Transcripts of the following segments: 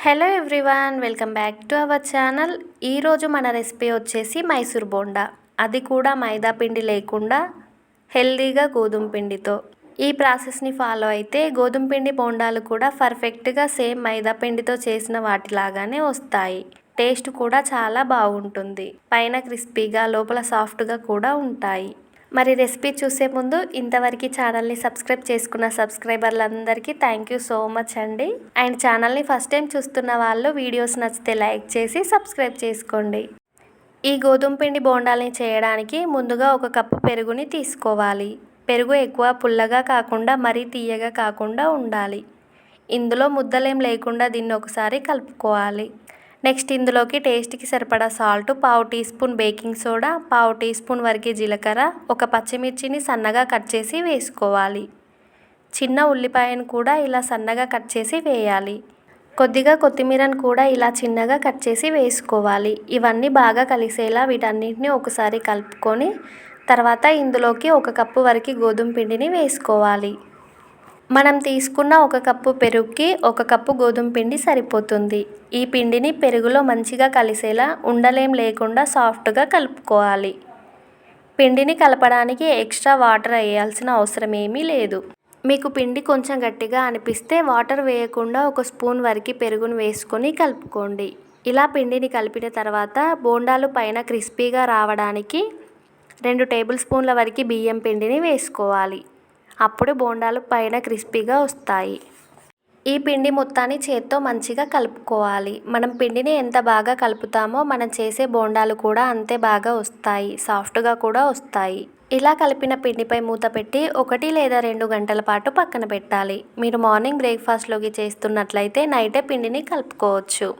Hello everyone, welcome back to our channel. ఈరోజు మన recipe వచ్చేసి మైసూర్ బోండా, అది కూడా మైదా పిండి లేకుండా హెల్దీగా గోధుమ పిండితో. ఈ ప్రాసెస్ని ఫాలో అయితే గోధుమ పిండి బోండాలు కూడా పర్ఫెక్ట్గా సేమ్ మైదా పిండితో చేసిన వాటిలాగానే వస్తాయి. టేస్ట్ కూడా చాలా బాగుంటుంది. పైన క్రిస్పీగా లోపల సాఫ్ట్గా కూడా ఉంటాయి. మరి రెసిపీ చూసే ముందు ఇంతవరకు ఛానల్ని సబ్స్క్రైబ్ చేసుకున్న సబ్స్క్రైబర్లందరికీ థ్యాంక్ యూ సో మచ్ అండి. అండ్ ఛానల్ని ఫస్ట్ టైం చూస్తున్న వాళ్ళు వీడియోస్ నచ్చితే లైక్ చేసి సబ్స్క్రైబ్ చేసుకోండి. ఈ గోధుమ పిండి బోండాలని చేయడానికి ముందుగా 1 కప్పు పెరుగుని తీసుకోవాలి. పెరుగు ఎక్కువ పుల్లగా కాకుండా మరీ తీయగా కాకుండా ఉండాలి. ఇందులో ముద్దలేం లేకుండా దీన్ని ఒకసారి కలుపుకోవాలి. నెక్స్ట్ ఇందులోకి టేస్ట్కి సరిపడా salt, 1/2 teaspoon baking soda, 1/2 teaspoon వరకు జీలకర్ర, 1 పచ్చిమిర్చిని సన్నగా కట్ చేసి వేసుకోవాలి. చిన్న ఉల్లిపాయను కూడా ఇలా సన్నగా కట్ చేసి వేయాలి. కొద్దిగా కొత్తిమీరను కూడా ఇలా చిన్నగా కట్ చేసి వేసుకోవాలి. ఇవన్నీ బాగా కలిసేలా వీటన్నిటిని ఒకసారి కలుపుకొని తర్వాత ఇందులోకి 1 కప్పు వరకు గోధుమ పిండిని వేసుకోవాలి. మనం తీసుకున్న 1 కప్పు పెరుగుకి 1 కప్పు గోధుమ పిండి సరిపోతుంది. ఈ పిండిని పెరుగులో మంచిగా కలిసేలా ఉండలేం లేకుండా సాఫ్ట్గా కలుపుకోవాలి. పిండిని కలపడానికి ఎక్స్ట్రా వాటర్ వేయాల్సిన అవసరం ఏమీ లేదు. మీకు పిండి కొంచెం గట్టిగా అనిపిస్తే వాటర్ వేయకుండా 1 స్పూన్ వరకు పెరుగును వేసుకొని కలుపుకోండి. ఇలా పిండిని కలిపిన తర్వాత బోండాలు పైన క్రిస్పీగా రావడానికి 2 టేబుల్ స్పూన్ల వరకు బియ్యం పిండిని వేసుకోవాలి. అప్పుడు బోండాలు పైన క్రిస్పీగా వస్తాయి. ఈ పిండి మొత్తాన్ని చేత్తో మంచిగా కలుపుకోవాలి. మనం పిండిని ఎంత బాగా కలుపుతామో మనం చేసే బోండాలు కూడా అంతే బాగా వస్తాయి, సాఫ్ట్గా కూడా వస్తాయి. ఇలా కలిపిన పిండిపై మూత పెట్టి 1 లేదా 2 గంటల పాటు పక్కన పెట్టాలి. మీరు మార్నింగ్ బ్రేక్ఫాస్ట్లోకి చేస్తున్నట్లయితే నైటే పిండిని కలుపుకోవచ్చు.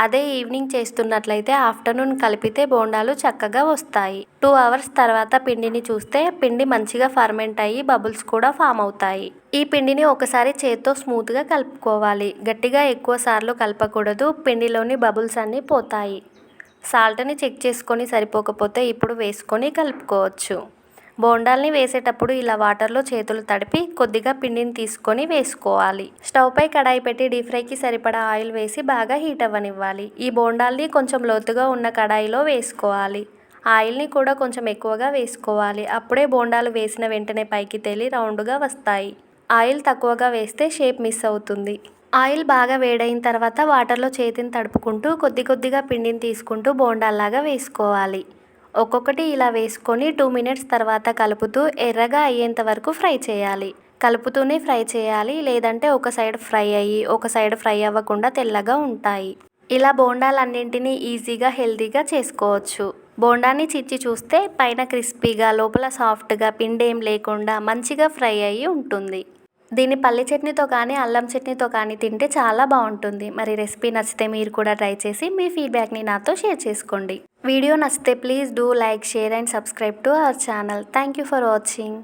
అదే ఈవినింగ్ చేస్తున్నట్లయితే ఆఫ్టర్నూన్ కలిపితే బోండాలు చక్కగా వస్తాయి. 2 అవర్స్ తర్వాత పిండిని చూస్తే పిండి మంచిగా ఫర్మెంట్ అయ్యి బబుల్స్ కూడా ఫామ్ అవుతాయి. ఈ పిండిని ఒకసారి చేత్తో స్మూత్గా కలుపుకోవాలి. గట్టిగా ఎక్కువ సార్లు కలపకూడదు, పిండిలోని బబుల్స్ అన్నీ పోతాయి. సాల్ట్ని చెక్ చేసుకొని సరిపోకపోతే ఇప్పుడు వేసుకొని కలుపుకోవచ్చు. బోండాల్ని వేసేటప్పుడు ఇలా వాటర్లో చేతులు తడిపి కొద్దిగా పిండిని తీసుకొని వేసుకోవాలి. స్టవ్ పై కడాయి పెట్టి డీప్ ఫ్రైకి సరిపడా ఆయిల్ వేసి బాగా హీట్ అవ్వనివ్వాలి. ఈ బోండాల్ని కొంచెం లోతుగా ఉన్న కడాయిలో వేసుకోవాలి. ఆయిల్ని కూడా కొంచెం ఎక్కువగా వేసుకోవాలి. అప్పుడే బోండాలు వేసిన వెంటనే పైకి తేలి రౌండ్గా వస్తాయి. ఆయిల్ తక్కువగా వేస్తే షేప్ మిస్ అవుతుంది. ఆయిల్ బాగా వేడైన తర్వాత వాటర్లో చేతిని తడుపుకుంటూ కొద్దిగా పిండిని తీసుకుంటూ బోండాల్లాగా వేసుకోవాలి. ఒక్కొక్కటి ఇలా వేసుకొని 2 మినిట్స్ తర్వాత కలుపుతూ ఎర్రగా అయ్యేంత వరకు ఫ్రై చేయాలి. కలుపుతూనే ఫ్రై చేయాలి, లేదంటే ఒక సైడ్ ఫ్రై అయ్యి ఒక సైడ్ ఫ్రై అవ్వకుండా తెల్లగా ఉంటాయి. ఇలా బోండాలన్నింటినీ ఈజీగా హెల్తీగా చేసుకోవచ్చు. బోండాన్ని చిచ్చి చూస్తే పైన క్రిస్పీగా లోపల సాఫ్ట్గా పిండేం లేకుండా మంచిగా ఫ్రై అయ్యి ఉంటుంది. దీన్ని పల్లి చట్నీతో కానీ అల్లం చట్నీతో కానీ తింటే చాలా బాగుంటుంది. మరి రెసిపీ నచ్చితే మీరు కూడా ట్రై చేసి మీ ఫీడ్బ్యాక్ని నాతో షేర్ చేసుకోండి. వీడియో నచ్చితే please do like, share and subscribe to our channel. Thank you for watching.